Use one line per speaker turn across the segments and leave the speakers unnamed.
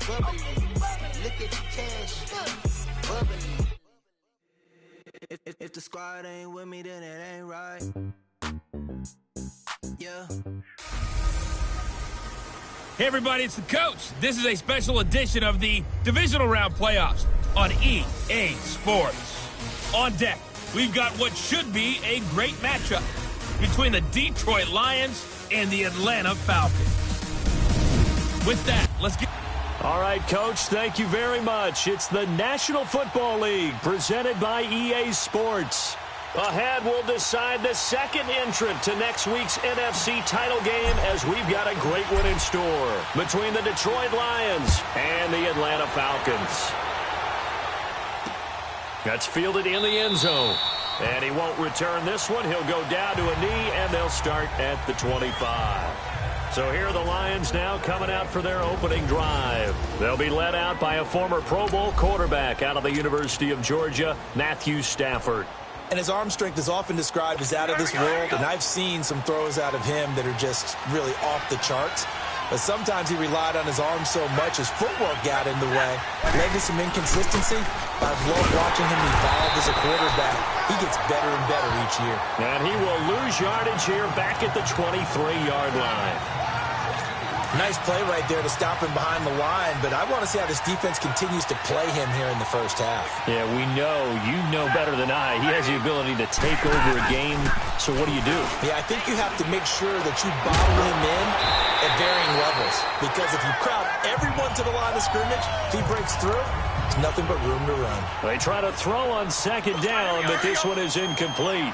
Look at the cash, bubbly. If the squad ain't with me, then it ain't right. Yeah.
Hey everybody, it's the coach. This is a special edition of the Divisional Round Playoffs on EA Sports. On deck, we've got what should be a great matchup between the Detroit Lions and the Atlanta Falcons. With that, let's get...
All right, Coach, thank you very much. It's the National Football League presented by EA Sports. Ahead, we'll decide the second entrant to next week's NFC title game as we've got a great one in store between the Detroit Lions and the Atlanta Falcons. That's fielded in the end zone. And he won't return this one. He'll go down to a knee, and they'll start at the 25. So here are the Lions now coming out for their opening drive. They'll be led out by a former Pro Bowl quarterback out of the University of Georgia, Matthew Stafford.
And his arm strength is often described as out of this world, and I've seen some throws out of him that are just really off the charts. But sometimes he relied on his arm so much his footwork got in the way, led to some inconsistency. I've loved watching him evolve as a quarterback. He gets better and better each year.
And he will lose yardage here back at the 23-yard line.
Nice play right there to stop him behind the line, but I want to see how this defense continues to play him here in the first half.
Yeah, we know. You know better than I. He has the ability to take over a game, so what do you do?
Yeah, I think you have to make sure that you bottle him in at varying levels, because if you crowd everyone to the line of scrimmage, if he breaks through, there's nothing but room to run.
They try to throw on second down, but this one is incomplete.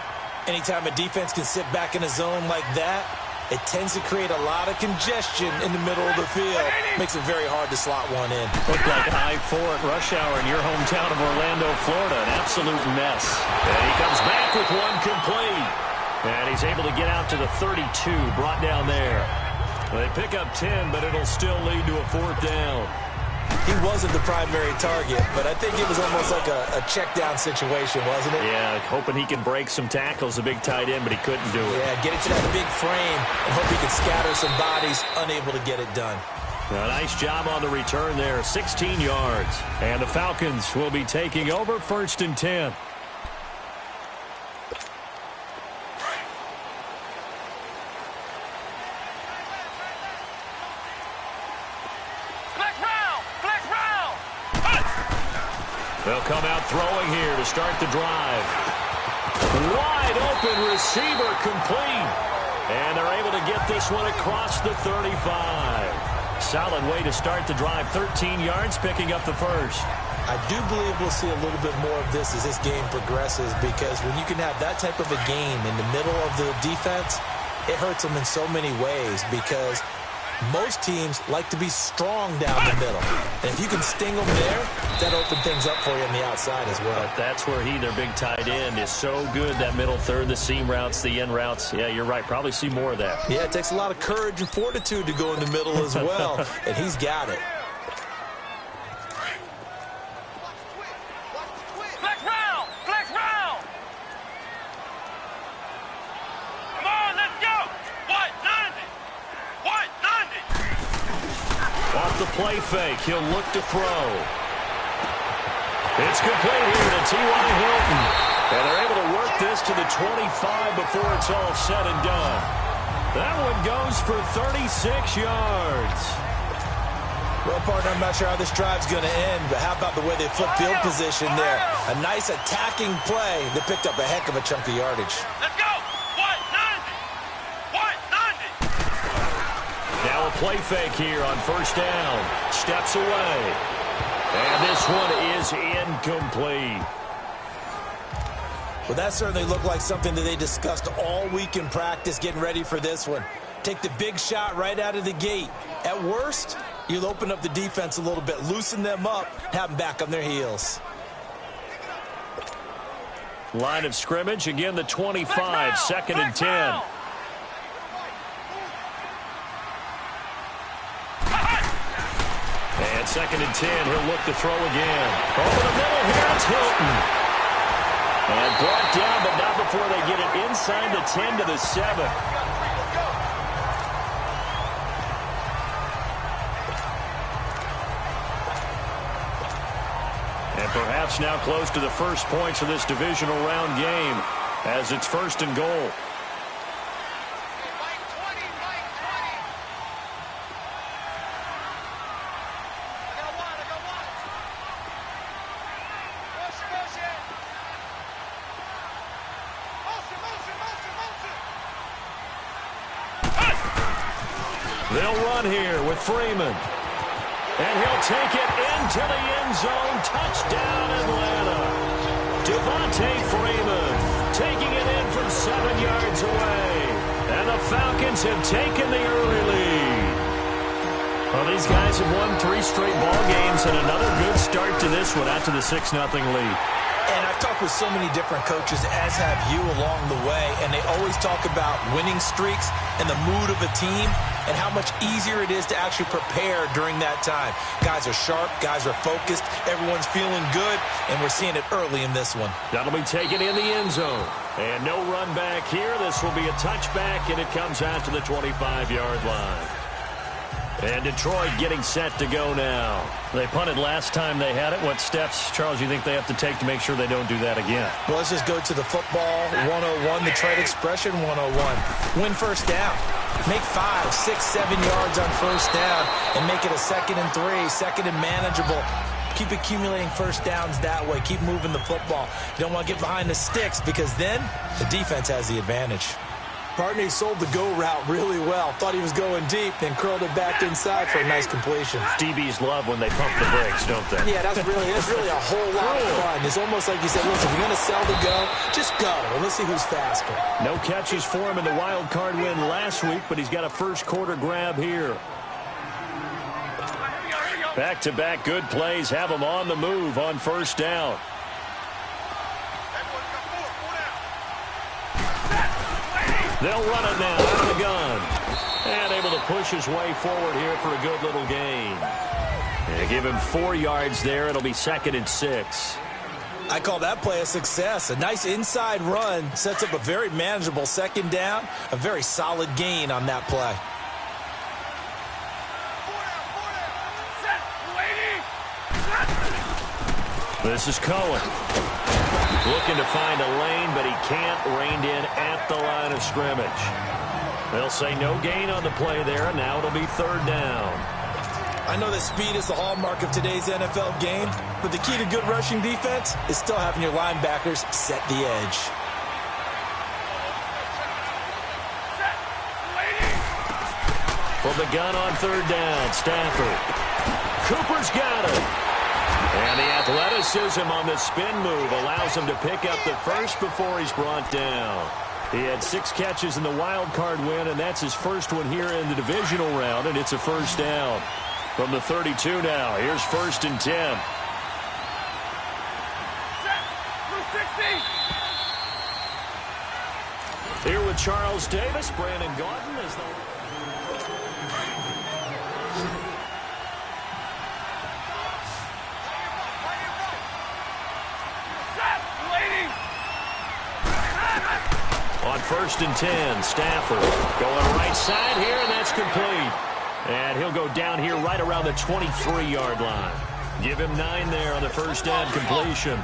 Anytime a defense can sit back in a zone like that, it tends to create a lot of congestion in the middle of the field. Makes it very hard to slot one in.
Looked like I-4 at rush hour in your hometown of Orlando, Florida. An absolute mess. And he comes back with one complete. And he's able to get out to the 32, brought down there. They pick up 10, but it'll still lead to a fourth down.
He wasn't the primary target, but I think it was almost like a check-down situation, wasn't it?
Yeah, hoping he can break some tackles, a big tight end, but he couldn't do it.
Yeah, get it to that big frame and hope he can scatter some bodies, unable to get it done.
A nice job on the return there, 16 yards. And the Falcons will be taking over 1st and 10. They'll come out throwing here to start the drive. Wide open receiver complete. And they're able to get this one across the 35. Solid way to start the drive. 13 yards, picking up the first.
I do believe we'll see a little bit more of this as this game progresses, because when you can have that type of a game in the middle of the defense, it hurts them in so many ways, because most teams like to be strong down the middle. And if you can sting them there, that'll open things up for you on the outside as well.
But that's where their big tight end, is so good. That middle third, the seam routes, the end routes. Yeah, you're right. Probably see more of that.
Yeah, it takes a lot of courage and fortitude to go in the middle as well. And he's got it.
The play fake. He'll look to throw. It's complete here to T.Y. Hilton. And they're able to work this to the 25 before it's all said and done. That one goes for 36 yards.
Well, partner, I'm not sure how this drive's going to end, but how about the way they flip field position there? A nice attacking play that picked up a heck of a chunk of yardage.
Let's go!
Now a play fake here on 1st down. Steps away. And this one is incomplete.
Well, that certainly looked like something that they discussed all week in practice, getting ready for this one. Take the big shot right out of the gate. At worst, you'll open up the defense a little bit, loosen them up, have them back on their heels.
Line of scrimmage, again the 25, 2nd and 10. And 2nd and 10, he'll look to throw again. Over the middle here, it's Hilton. And brought down, but not before they get it inside the 10 to the 7. And perhaps now close to the first points of this divisional round game as it's 1st and goal. They'll run here with Freeman. And he'll take it into the end zone. Touchdown, Atlanta. Devontae Freeman taking it in from 7 yards away. And the Falcons have taken the early lead. Well, these guys have won 3 straight ball games and another good start to this one after the 6-0 lead.
And I've talked with so many different coaches, as have you, along the way, and they always talk about winning streaks and the mood of a team and how much easier it is to actually prepare during that time. Guys are sharp, guys are focused, everyone's feeling good, and we're seeing it early in this one.
That'll be taken in the end zone. And no run back here. This will be a touchback, and it comes out to the 25-yard line. And Detroit getting set to go now. They punted last time they had it. What steps, Charles, you think they have to take to make sure they don't do that again?
Well, let's just go to the football 101, the trade expression 101. Win first down. Make 5, 6, 7 yards on first down and make it a 2nd and 3, 2nd and manageable. Keep accumulating first downs that way. Keep moving the football. You don't want to get behind the sticks because then the defense has the advantage. Partney sold the go route really well. Thought he was going deep, then curled it back inside for a nice completion.
DBs love when they pump the brakes, don't they?
Yeah, that's really a whole lot of fun. It's almost like you said, listen, if you're going to sell the go, just go, and let's see who's faster.
No catches for him in the wild card win last week, but he's got a first quarter grab here. Back-to-back good plays have him on the move on first down. They'll run it now out of the gun. And able to push his way forward here for a good little gain. And give him 4 yards there. It'll be 2nd and 6.
I call that play a success. A nice inside run sets up a very manageable 2nd down. A very solid gain on that play.
This is Cohen. Looking to find a lane, but he can't. Reined in at the line of scrimmage. They'll say no gain on the play there, and now it'll be 3rd down.
I know that speed is the hallmark of today's NFL game, but the key to good rushing defense is still having your linebackers set the edge.
From the gun on 3rd down, Stafford. Cooper's got it. And the athleticism on the spin move allows him to pick up the first before he's brought down. He had 6 catches in the wild card win, and that's his first one here in the divisional round, and it's a first down. From the 32 now, here's 1st and 10. Here with Charles Davis, Brandon Gordon as the... On 1st and 10, Stafford going right side here, and that's complete. And he'll go down here right around the 23-yard line. Give him 9 there on the first down completion.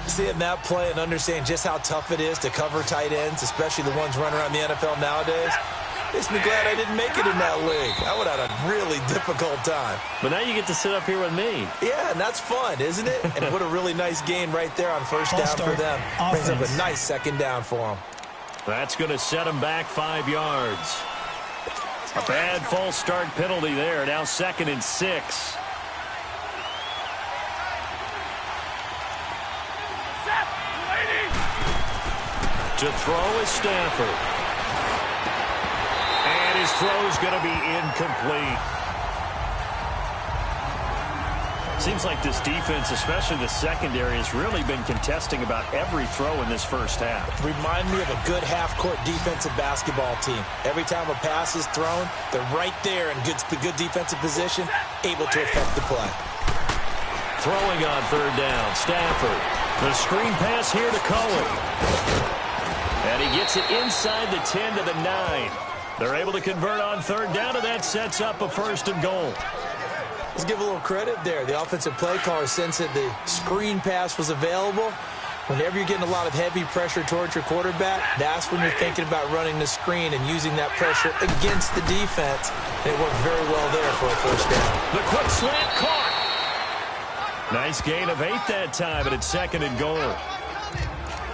Seeing that play and understand just how tough it is to cover tight ends, especially the ones running around the NFL nowadays, makes me glad I didn't make it in that league. I would have had a really difficult time.
But now you get to sit up here with me.
Yeah, and that's fun, isn't it? And what a really nice gain right there on first down for them. Brings up a nice 2nd down for them.
That's going to set him back 5 yards. A bad false start penalty there. Now 2nd and 6. To throw is Stafford. And his throw is going to be incomplete. Seems like this defense, especially the secondary, has really been contesting about every throw in this first half.
Remind me of a good half-court defensive basketball team. Every time a pass is thrown, they're right there in good defensive position, able to affect the play.
Throwing on 3rd down, Stafford. The screen pass here to Cohen. And he gets it inside the 10 to the 9. They're able to convert on 3rd down, and that sets up a 1st and goal.
Let's give a little credit there. The offensive play caller sensed that the screen pass was available. Whenever you're getting a lot of heavy pressure towards your quarterback, that's when you're thinking about running the screen and using that pressure against the defense. And it worked very well there for a first down.
The quick slant caught. Nice gain of 8 that time, but it's 2nd and goal.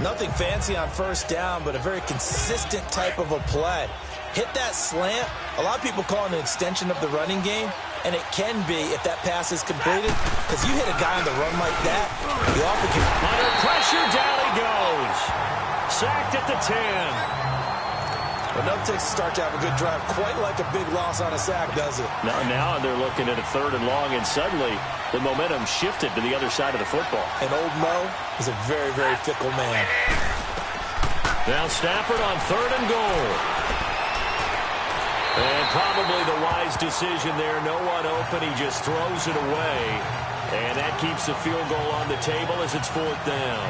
Nothing fancy on first down, but a very consistent type of a play. Hit that slant. A lot of people call it an extension of the running game, and it can be if that pass is completed, because you hit a guy on the run like that, you often can...
Under pressure, down he goes. Sacked at the 10.
Enough takes to start to have a good drive, quite like a big loss on a sack, does it?
Now they're looking at a 3rd and long, and suddenly the momentum shifted to the other side of the football.
And old Mo is a very, very fickle man.
Now Stafford on 3rd and goal. And probably the wise decision there. No one open. He just throws it away. And that keeps the field goal on the table as it's 4th down.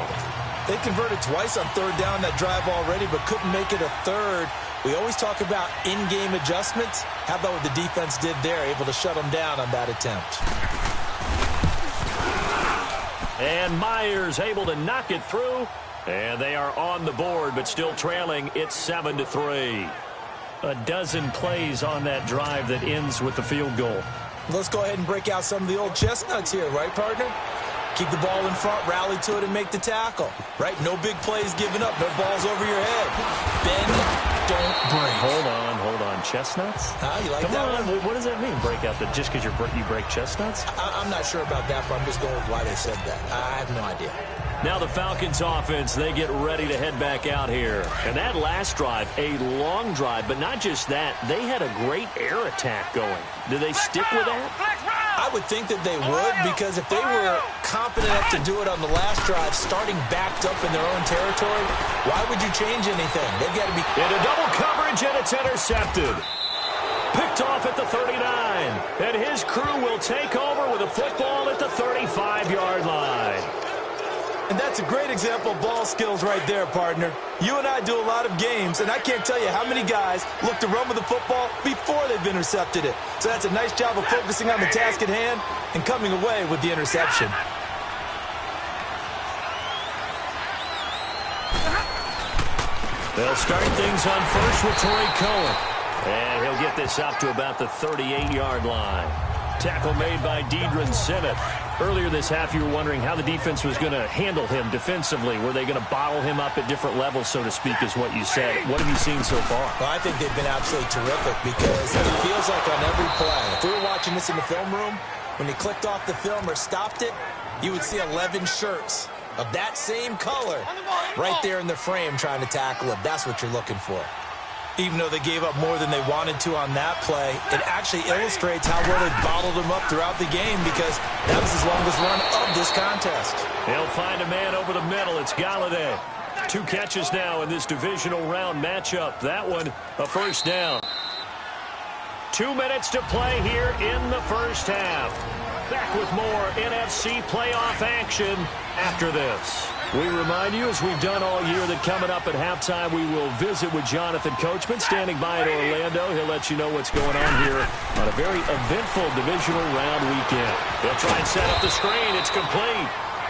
They converted twice on 3rd down that drive already, but couldn't make it a 3rd. We always talk about in-game adjustments. How about what the defense did there, able to shut them down on that attempt.
And Myers able to knock it through. And they are on the board, but still trailing. It's 7-3. A dozen plays on that drive that ends with the field goal.
Let's go ahead and break out some of the old chestnuts here, right, partner? Keep the ball in front, rally to it, and make the tackle. Right? No big plays given up. No balls over your head. Bend, don't break.
Hold on. Chestnuts?
You like
Come
that
on.
one?
What does that mean, break out? Just because you break chestnuts?
I'm not sure about that, but I'm just going with why they said that. I have no idea.
Now the Falcons offense, they get ready to head back out here. And that last drive, a long drive, but not just that. They had a great air attack going. Do they stick with that?
I would think that they would, because if they were confident enough to do it on the last drive, starting backed up in their own territory, why would you change anything? They've got to be...
Into double coverage, and it's intercepted. Picked off at the 39. And his crew will take over with a football at the 35-yard line.
And that's a great example of ball skills right there, partner. You and I do a lot of games, and I can't tell you how many guys look to run with the football before they've intercepted it. So that's a nice job of focusing on the task at hand and coming away with the interception.
They'll start things on first with Torrey Cohen. And he'll get this up to about the 38-yard line. Tackle made by Deidrin Sinnott. Earlier this half, you were wondering how the defense was going to handle him defensively. Were they going to bottle him up at different levels, so to speak, is what you said. What have you seen so far?
Well, I think they've been absolutely terrific, because it feels like on every play, if we were watching this in the film room, when he clicked off the film or stopped it, you would see 11 shirts of that same color right there in the frame trying to tackle him. That's what you're looking for. Even though they gave up more than they wanted to on that play, it actually illustrates how well they bottled him up throughout the game, because that was his longest run of this contest.
He'll find a man over the middle. It's Galladay. 2 catches now in this divisional round matchup. That one, a first down. 2 minutes to play here in the first half. Back with more NFC playoff action after this. We remind you, as we've done all year, that coming up at halftime, we will visit with Jonathan Coachman, standing by in Orlando. He'll let you know what's going on here on a very eventful divisional round weekend. He'll try and set up the screen. It's complete.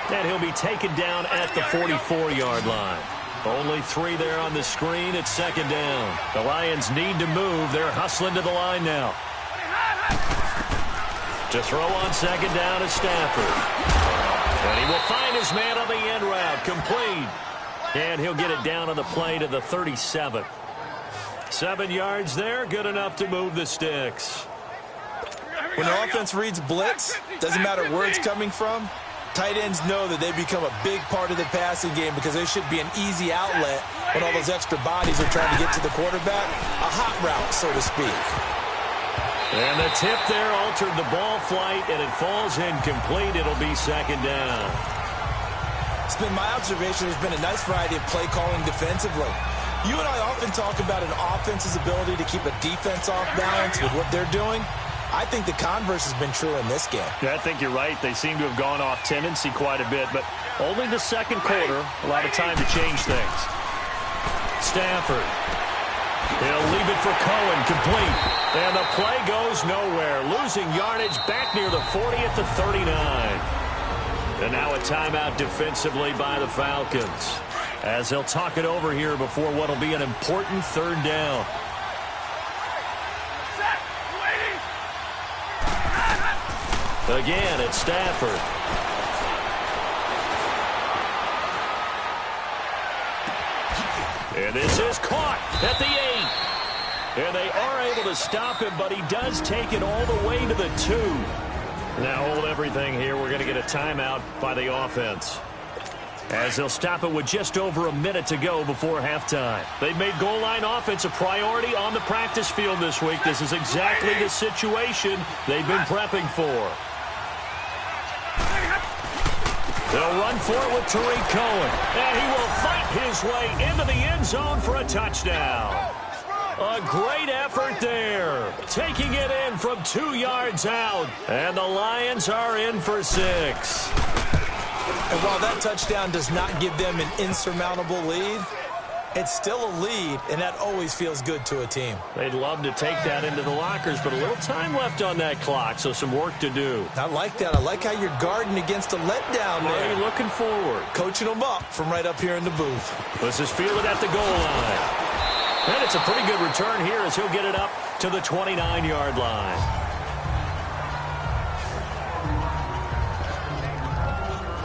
And he'll be taken down at the 44-yard line. Only 3 there on the screen. It's 2nd down. The Lions need to move. They're hustling to the line now. To throw on 2nd down is Stafford. And he will find his man on the end route. Complete. And he'll get it down on the play to the 37. 7 yards there. Good enough to move the sticks.
When the offense reads blitz, doesn't matter where it's coming from, tight ends know that they become a big part of the passing game, because they should be an easy outlet when all those extra bodies are trying to get to the quarterback. A hot route, so to speak.
And the tip there altered the ball flight, and it falls incomplete. It'll be 2nd down.
It's been my observation there's been a nice variety of play calling defensively. You and I often talk about an offense's ability to keep a defense off balance with what they're doing. I think the converse has been true in this game.
Yeah, I think you're right. They seem to have gone off tendency quite a bit, but only the second quarter, a lot of time to change things. Stafford. He'll leave it for Cohen, complete. And the play goes nowhere, losing yardage back near the 40 at the 39. And now a timeout defensively by the Falcons, as they'll talk it over here before what will be an important third down. Again, it's Stafford. And this is caught at the 8. And they are able to stop him, but he does take it all the way to the 2. Now hold everything here. We're going to get a timeout by the offense, as they'll stop it with just over a minute to go before halftime. They've made goal line offense a priority on the practice field this week. This is exactly the situation they've been prepping for. They'll run for it with Tariq Cohen, and he will fight his way into the end zone for a touchdown. A great effort there, taking it in from 2 yards out, and the Lions are in for 6.
And while that touchdown does not give them an insurmountable lead, it's still a lead, and that always feels good to a team.
They'd love to take that into the lockers, but a little time left on that clock, so some work to do.
I like that. I like how you're guarding against a letdown there.
Really looking forward.
Coaching them up from right up here in the booth.
This is fielded at the goal line. And it's a pretty good return here as he'll get it up to the 29-yard line.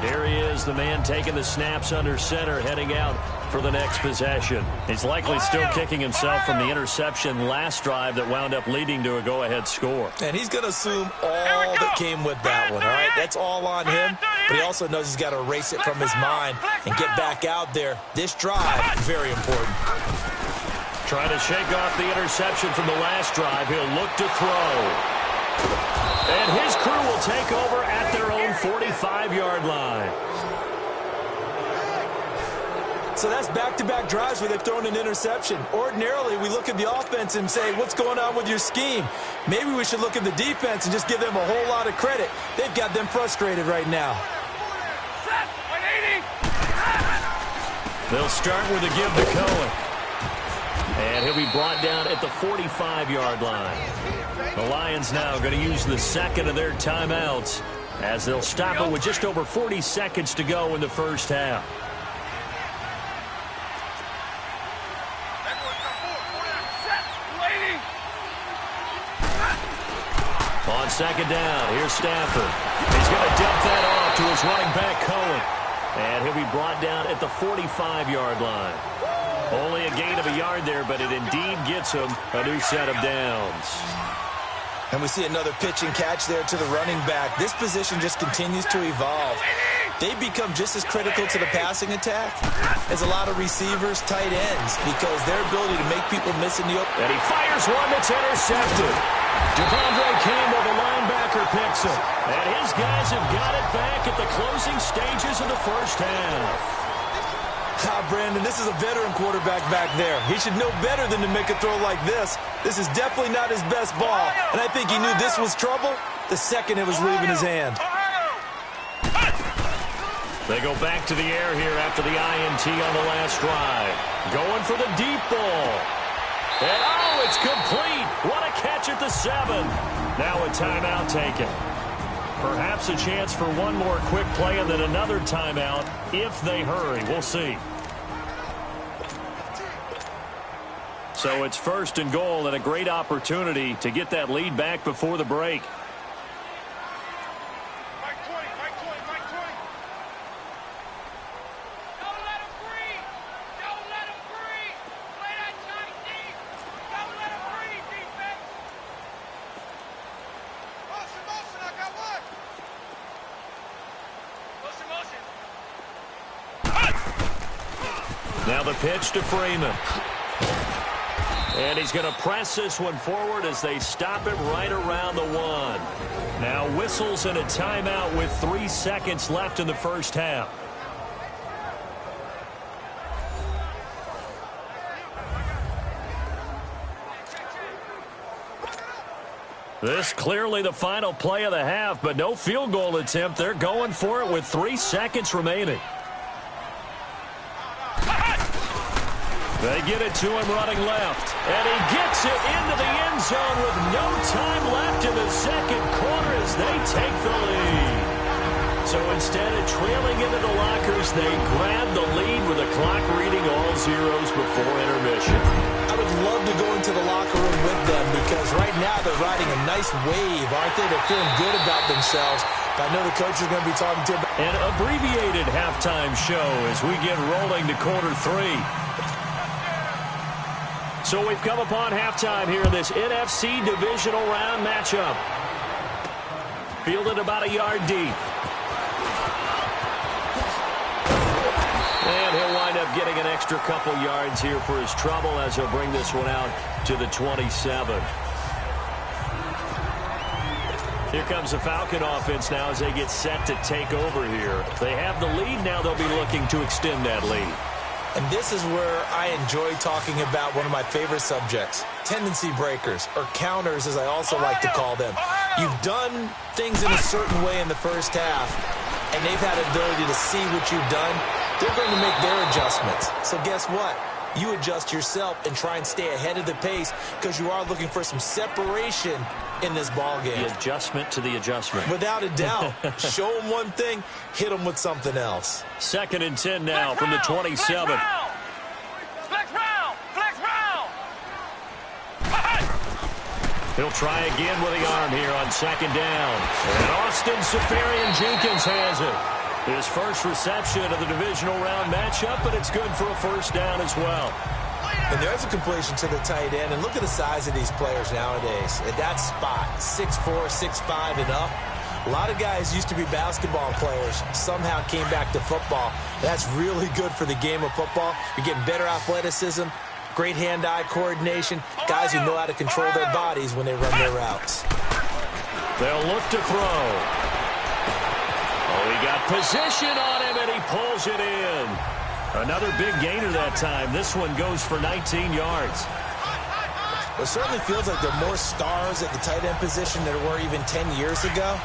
Here he is, the man taking the snaps under center, heading out for the next possession. He's likely still kicking himself from the interception last drive that wound up leading to a go-ahead score.
And he's going to assume all that came with that one, all right? That's all on him, but he also knows he's got to erase it from his mind and get back out there. This drive, very important.
Trying to shake off the interception from the last drive. He'll look to throw. And his crew will take over at their own 45-yard line.
So that's back-to-back drives where they've thrown an interception. Ordinarily, we look at the offense and say, what's going on with your scheme? Maybe we should look at the defense and just give them a whole lot of credit. They've got them frustrated right now.
They'll start with a give to Cohen. And he'll be brought down at the 45-yard line. The Lions now going to use the second of their timeouts, as they'll stop it with just over 40 seconds to go in the first half. On second down, here's Stafford. He's going to dump that off to his running back, Cohen. And he'll be brought down at the 45-yard line. Only a gain of a yard there, but it indeed gets him a new set of downs.
And we see another pitch and catch there to the running back. This position just continues to evolve. They become just as critical to the passing attack as a lot of receivers, tight ends, because their ability to make people miss in the open.
And he fires one that's intercepted. Devondre Campbell, the linebacker, picks him. And his guys have got it back at the closing stages of the first half.
Brandon, this is a veteran quarterback back there. He should know better than to make a throw like this. This is definitely not his best ball. And I think he knew this was trouble the second it was leaving his hand.
They go back to the air here after the INT on the last drive. Going for the deep ball. And oh, it's complete. What a catch at the 7. Now a timeout taken. Perhaps a chance for one more quick play and then another timeout if they hurry. We'll see. So it's first and goal and a great opportunity to get that lead back before the break. Now the pitch to Freeman. And he's going to press this one forward as they stop it right around the 1. Now whistles and a timeout with 3 seconds left in the first half. This clearly the final play of the half, but no field goal attempt. They're going for it with 3 seconds remaining. They get it to him running left. And he gets it into the end zone with no time left in the second quarter as they take the lead. So instead of trailing into the lockers, they grab the lead with the clock reading all zeros before intermission.
I would love to go into the locker room with them because right now they're riding a nice wave, aren't they? They're feeling good about themselves. But I know the coach is going to be talking to them.
An abbreviated halftime show as we get rolling to quarter 3. So we've come upon halftime here in this NFC divisional round matchup. Fielded about a yard deep. And he'll wind up getting an extra couple yards here for his trouble as he'll bring this one out to the 27. Here comes the Falcon offense now as they get set to take over here. They have the lead. Now they'll be looking to extend that lead.
And this is where I enjoy talking about one of my favorite subjects, tendency breakers, or counters as I also like to call them. You've done things in a certain way in the first half, and they've had the ability to see what you've done. They're going to make their adjustments. So guess what? You adjust yourself and try and stay ahead of the pace because you are looking for some separation in this ball game.
The adjustment to the adjustment.
Without a doubt. Show them one thing, hit them with something else.
2nd and 10 now from the 27.
Flex round! Flex round!
He'll try again with the arm here on 2nd down. And Austin Safarian-Jenkins has it. His first reception of the divisional round matchup, but it's good for a first down as well.
And there's a completion to the tight end. And look at the size of these players nowadays. At that spot, 6'4", 6'5", and up. A lot of guys used to be basketball players, somehow came back to football. That's really good for the game of football. You're getting better athleticism, great hand-eye coordination, guys who know how to control their bodies when they run their routes.
They'll look to throw. Oh, he got position on him, and he pulls it in. Another big gainer that time. This one goes for 19 yards.
It certainly feels like there are more stars at the tight end position than there were even 10 years ago.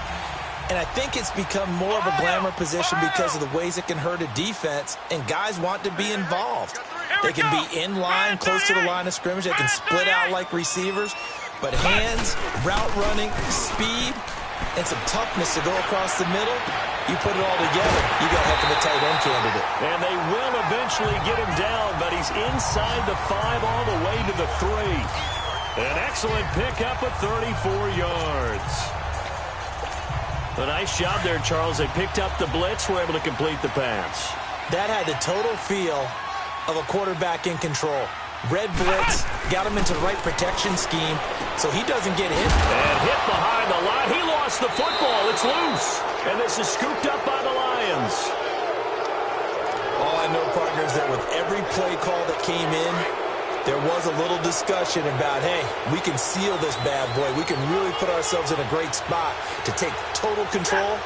And I think it's become more of a glamour position because of the ways it can hurt a defense, and guys want to be involved. They can be in line, close to the line of scrimmage. They can split out like receivers. But hands, route running, speed, and some toughness to go across the middle, you put it all together, you got a heck of a tight end candidate.
And they will eventually get him down, but he's inside the 5 all the way to the 3. An excellent pickup of 34 yards. A nice job there, Charles. They picked up the blitz, were able to complete the pass.
That had the total feel of a quarterback in control. Red blitz, got him into the right protection scheme so he doesn't get hit.
And hit behind the line. He lost the football. It's loose. And this is scooped up by the Lions.
All I know, partners, that with every play call that came in, there was a little discussion about, hey, we can seal this bad boy. We can really put ourselves in a great spot to take total control,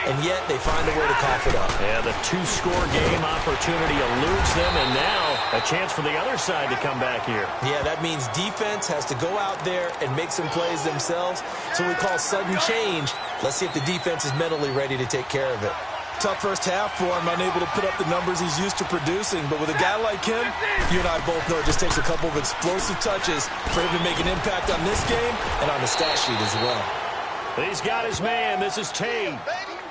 and yet they find a way to cough it up.
Yeah, the 2-score game opportunity eludes them, and now a chance for the other side to come back here.
Yeah, that means defense has to go out there and make some plays themselves. So we call sudden change. Let's see if the defense is mentally ready to take care of it. Tough first half for him, unable to put up the numbers he's used to producing. But with a guy like him, you and I both know it just takes a couple of explosive touches for him to make an impact on this game and on the stat sheet as well.
He's got his man. This is Tate.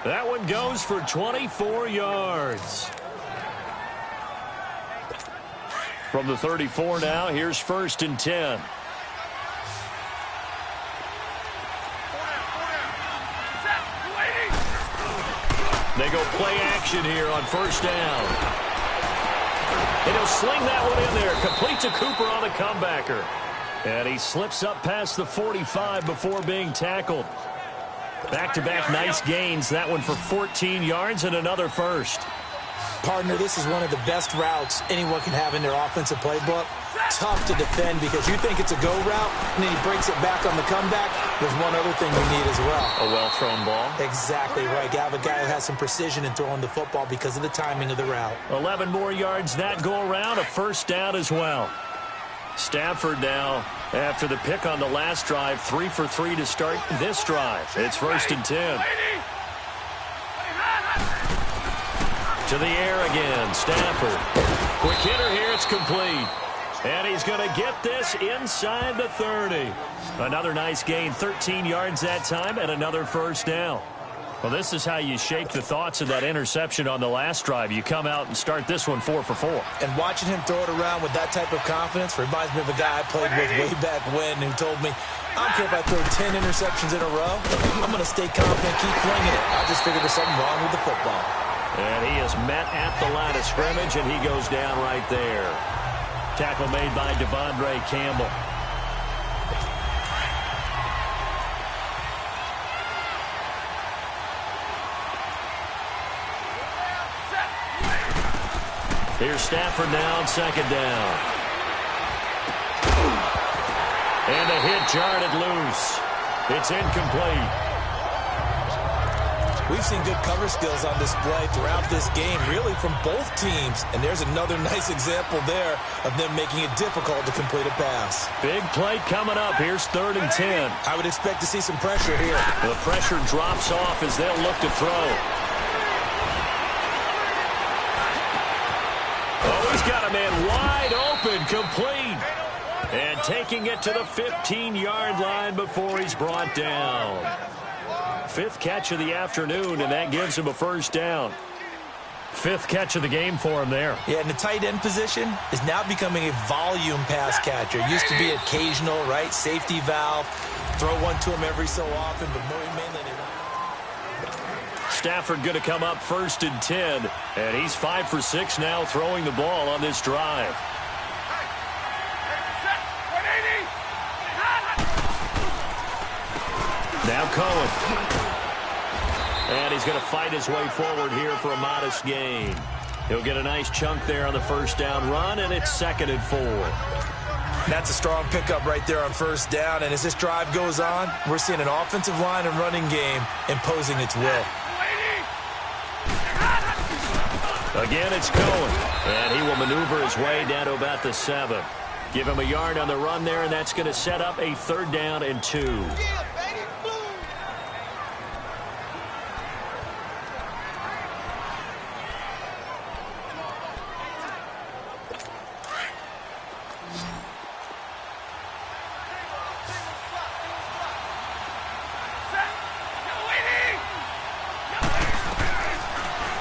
That one goes for 24 yards. From the 34 now, here's 1st and 10. They go play action here on 1st down. And he'll sling that one in there. Complete to Cooper on the comebacker. And he slips up past the 45 before being tackled. Back-to-back nice gains. That one for 14 yards and another first.
Partner, this is one of the best routes anyone can have in their offensive playbook. Tough to defend because you think it's a go route, and then he breaks it back on the comeback. There's one other thing you need as well.
A well-thrown ball.
Exactly right. You have a guy who has some precision in throwing the football because of the timing of the route.
11 more yards that go around. A first down as well. Stafford now, after the pick on the last drive, 3 for 3 to start this drive. It's 1st and 10. To the air again, Stafford. Quick hitter here, it's complete. And he's going to get this inside the 30. Another nice gain, 13 yards that time, and another first down. Well, this is how you shake the thoughts of that interception on the last drive. You come out and start this one 4 for 4.
And watching him throw it around with that type of confidence reminds me of a guy I played with way back when who told me, I don't care if I throw 10 interceptions in a row. I'm going to stay confident, keep flinging it. I just figured there's something wrong with the football.
And he is met at the line of scrimmage, and he goes down right there. Tackle made by Devondre Campbell. Here's Stafford now on second down. And a hit jarred it loose. It's incomplete.
We've seen good cover skills on display throughout this game, really from both teams. And there's another nice example there of them making it difficult to complete a pass.
Big play coming up. Here's 3rd and 10.
I would expect to see some pressure here.
The pressure drops off as they'll look to throw. Oh, he's got a man wide open, complete. And taking it to the 15-yard line before he's brought down. 5th catch of the afternoon, and that gives him a first down. 5th catch of the game for him there.
Yeah, and the tight end position is now becoming a volume pass catcher. It used to be occasional, right? Safety valve. Throw one to him every so often, but more mainly
Stafford going to come up 1st and 10, and he's 5 for 6 now throwing the ball on this drive. Now Cohen. And he's going to fight his way forward here for a modest gain. He'll get a nice chunk there on the first down run, and it's 2nd and 4.
That's a strong pickup right there on first down, and as this drive goes on, we're seeing an offensive line and running game imposing its will.
Again, it's Cohen, and he will maneuver his way down to about the 7. Give him a yard on the run there, and that's going to set up a 3rd down and 2.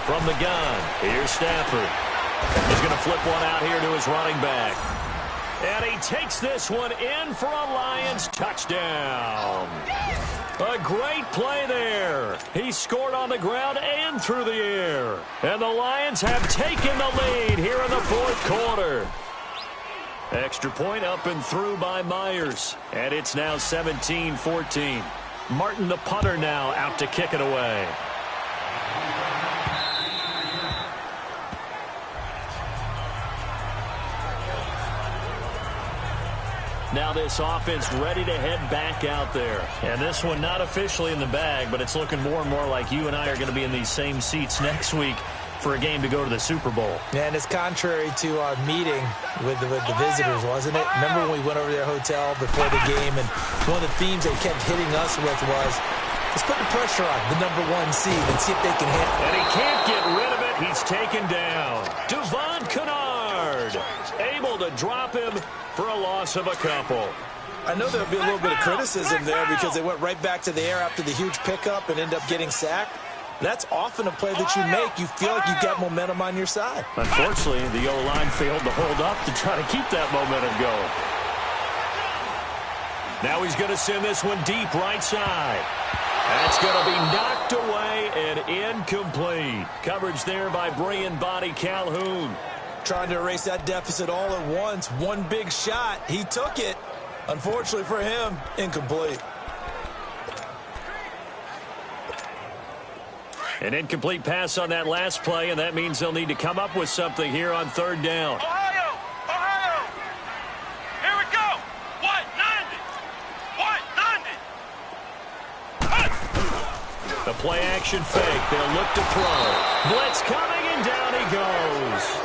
From the gun, here's Stafford. He's going to flip one out here to his running back. And he takes this one in for a Lions touchdown. A great play there. He scored on the ground and through the air. And the Lions have taken the lead here in the 4th quarter. Extra point up and through by Myers. And it's now 17-14. Martin, the punter, now out to kick it away. Now this offense ready to head back out there. And this one not officially in the bag, but it's looking more and more like you and I are going to be in these same seats next week for a game to go to the Super Bowl.
And it's contrary to our meeting with the visitors, wasn't it? Remember when we went over to their hotel before the game, and one of the themes they kept hitting us with was, let's put the pressure on the #1 seed and see if they can hit.
And he can't get rid of it. He's taken down. Devon Kennard able to drop him for a loss of a couple.
I know there'll be a little bit of criticism there because they went right back to the air after the huge pickup and end up getting sacked. That's often a play that you make. You feel like you've got momentum on your side.
Unfortunately, the O-line failed to hold up to try to keep that momentum going. Now he's going to send this one deep right side. That's going to be knocked away and incomplete. Coverage there by Brian Body Calhoun.
Trying to erase that deficit all at once. One big shot. He took it. Unfortunately for him, incomplete.
An incomplete pass on that last play, and that means they'll need to come up with something here on 3rd down.
Ohio! Here we go! 190!
The play action fake. They'll look to throw. Blitz coming, and down he goes.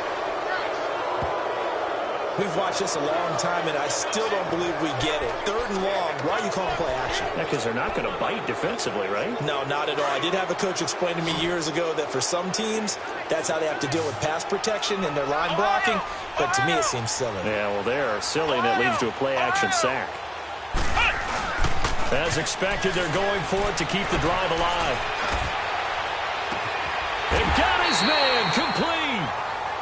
We've watched this a long time, and I still don't believe we get it. 3rd and long, why are you calling play action?
Yeah, because they're not going to bite defensively, right?
No, not at all. I did have a coach explain to me years ago that for some teams, that's how they have to deal with pass protection and their line blocking. But to me, it seems silly.
Yeah, well, they're silly, and that leads to a play-action sack. As expected, they're going for it to keep the drive alive. They've got his man complete.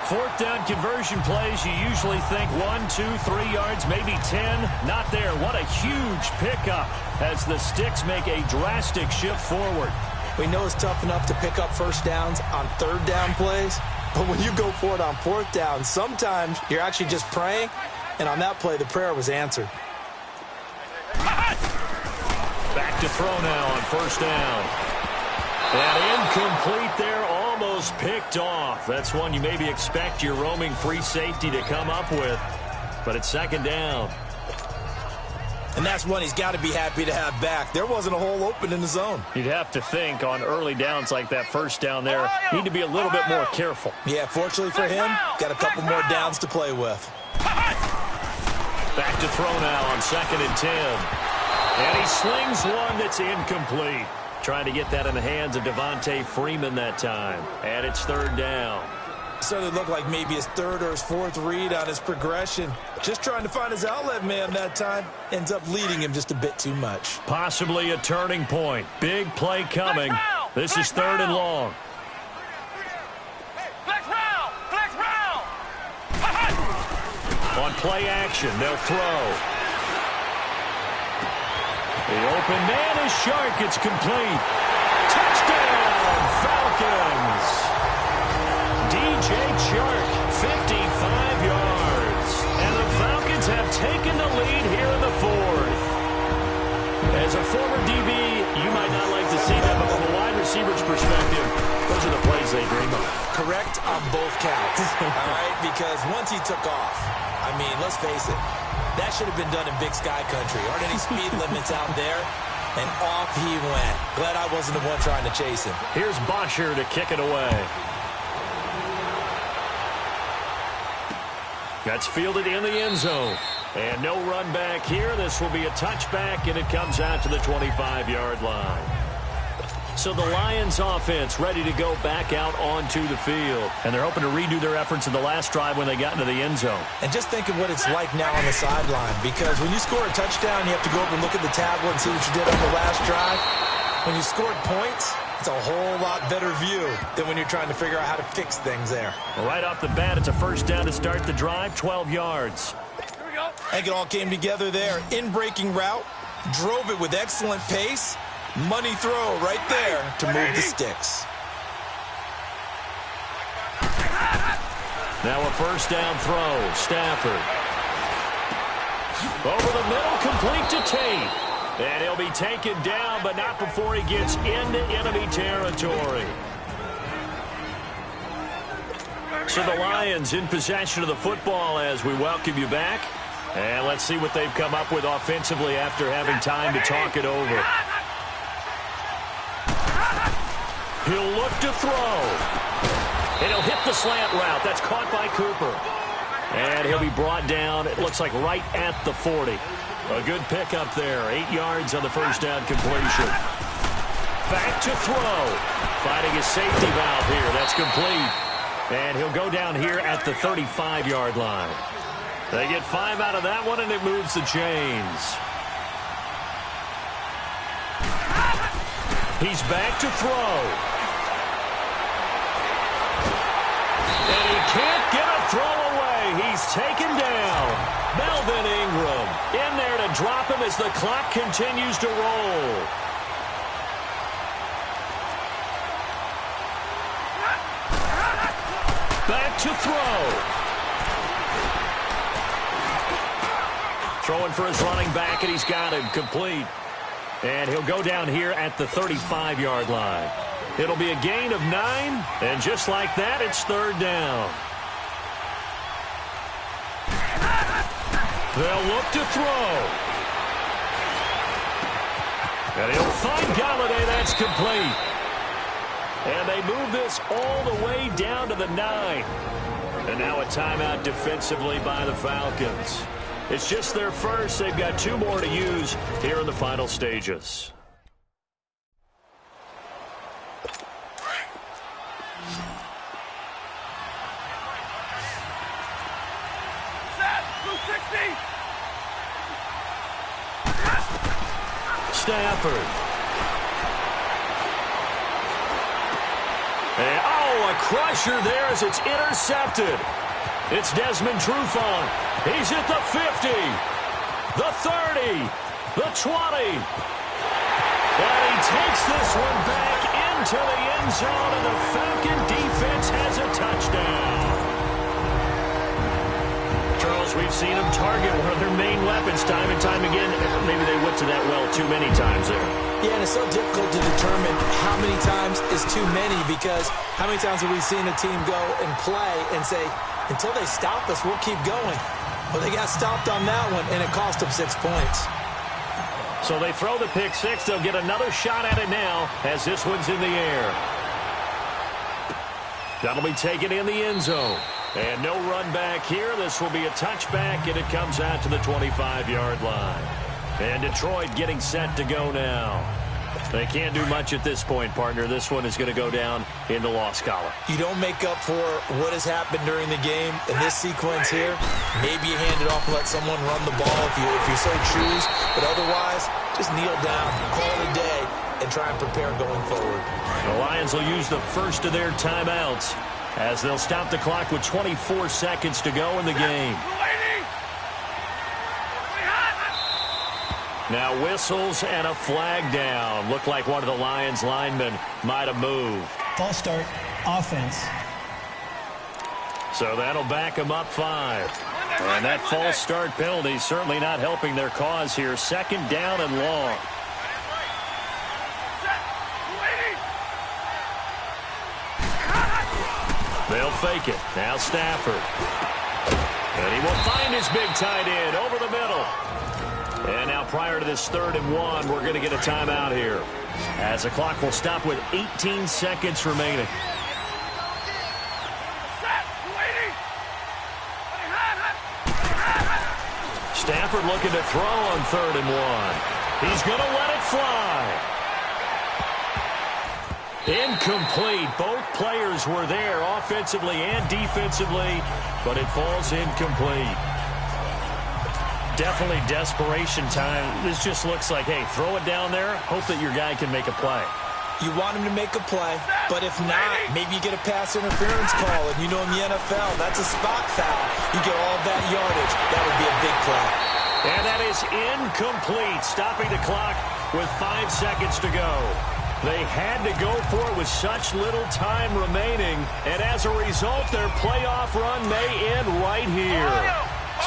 4th down conversion plays, you usually think 1, 2, 3 yards, maybe 10. Not there. What a huge pickup as the Sticks make a drastic shift forward.
We know it's tough enough to pick up first downs on 3rd down plays, but when you go for it on 4th down, sometimes you're actually just praying, and on that play, the prayer was answered.
Back to throw now on 1st down. And incomplete there, almost picked off. That's one you maybe expect your roaming free safety to come up with, but it's 2nd down.
And that's one he's got to be happy to have back. There wasn't a hole open in the zone.
You'd have to think on early downs like that 1st down there, need to be a little bit more careful.
Yeah, fortunately for him, got a couple more downs to play with.
Back to throw now on 2nd and 10. And he slings one that's incomplete. Trying to get that in the hands of Devontae Freeman that time. And it's 3rd down.
So it looked like maybe his 3rd or his 4th read on his progression. Just trying to find his outlet man that time. Ends up leading him just a bit too much.
Possibly a turning point. Big play coming. This is 3rd and long. On play action, they'll throw. The open man is Shark. It's complete. Touchdown, Falcons. DJ Chark, 55 yards. And the Falcons have taken the lead here in the 4th. As a former DB, you might not like to see that, but from a wide receiver's perspective, those are the plays they dream of.
Correct on both counts, all right? Because once he took off, I mean, let's face it, that should have been done in Big Sky Country. Aren't any speed limits out there? And off he went. Glad I wasn't the one trying to chase him.
Here's Bosher to kick it away. That's fielded in the end zone. And no run back here. This will be a touchback, and it comes out to the 25-yard line. So the Lions offense ready to go back out onto the field. And they're hoping to redo their efforts in the last drive when they got into the end zone.
And just think of what it's like now on the sideline. Because when you score a touchdown, you have to go over and look at the tablet and see what you did on the last drive. When you scored points, it's a whole lot better view than when you're trying to figure out how to fix things there.
Well, right off the bat, it's a 1st down to start the drive, 12 yards.
I think it all came together there. In-breaking route, drove it with excellent pace. Money throw right there to move the Sticks.
Now a 1st down throw. Stafford. Over the middle, complete to Tate. And he'll be taken down, but not before he gets into enemy territory. So the Lions in possession of the football as we welcome you back. And let's see what they've come up with offensively after having time to talk it over. He'll look to throw. And he'll hit the slant route. That's caught by Cooper. And he'll be brought down, it looks like right at the 40. A good pickup there. 8 yards on the 1st down completion. Back to throw. Finding his safety valve here. That's complete. And he'll go down here at the 35-yard line. They get 5 out of that one, and it moves the chains. He's back to throw. And he can't get a throw away. He's taken down. Melvin Ingram in there to drop him as the clock continues to roll. Back to throw. Throwing for his running back, and he's got him complete. And he'll go down here at the 35-yard line. It'll be a gain of 9, and just like that, it's 3rd down. They'll look to throw. And he'll find Galladay. That's complete. And they move this all the way down to the 9. And now a timeout defensively by the Falcons. It's just their first. They've got 2 more to use here in the final stages. Stafford. And, a crusher there as it's intercepted. It's Desmond Trufant. He's at the 50, the 30, the 20. And he takes this one back into the end zone, and the Falcon defense has a touchdown. Charles, we've seen them target one of their main weapons time and time again. Maybe they went to that well too many times there.
Yeah, and it's so difficult to determine how many times is too many, because how many times have we seen a team go and play and say, until they stop us, we'll keep going. Well, they got stopped on that one, and it cost them 6 points.
So they throw the pick six. They'll get another shot at it now as this one's in the air. That'll be taken in the end zone. And no run back here. This will be a touchback, and it comes out to the 25-yard line. And Detroit getting set to go now. They can't do much at this point, partner. This one is going to go down in the loss column.
You don't make up for what has happened during the game. In this sequence here, maybe you hand it off and let someone run the ball if you so choose. But otherwise, just kneel down, call it a day, and try and prepare going forward.
The Lions will use the first of their timeouts as they'll stop the clock with 24 seconds to go in the game. Now whistles and a flag down. Looked like one of the Lions linemen might have moved.
False start, offense.
So that'll back them up 5. And that false start penalty certainly not helping their cause here. 2nd down and long. They'll fake it. Now Stafford. And he will find his big tight end over the middle. And now prior to this 3rd and 1, we're going to get a timeout here, as the clock will stop with 18 seconds remaining. Stafford looking to throw on 3rd and 1. He's going to let it fly. Incomplete. Both players were there offensively and defensively, but it falls incomplete. Definitely desperation time. This just looks like, hey, throw it down there, hope that your guy can make a play.
You want him to make a play, but if not, maybe you get a pass interference call. And you know in the NFL, that's a spot foul. You get all that yardage. That would be a big play.
And that is incomplete, stopping the clock with 5 seconds to go. They had to go for it with such little time remaining, and as a result, their playoff run may end right here.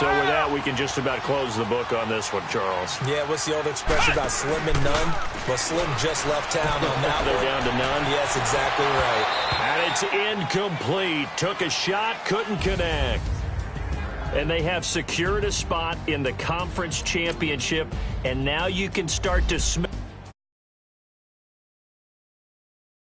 So with that, we can just about close the book on this one, Charles.
Yeah, what's the old expression about slim and none? Well, Slim just left town on that one.
They're down to none?
Yes, exactly right.
And it's incomplete. Took a shot, couldn't connect. And they have secured a spot in the conference championship, and now you can start to smell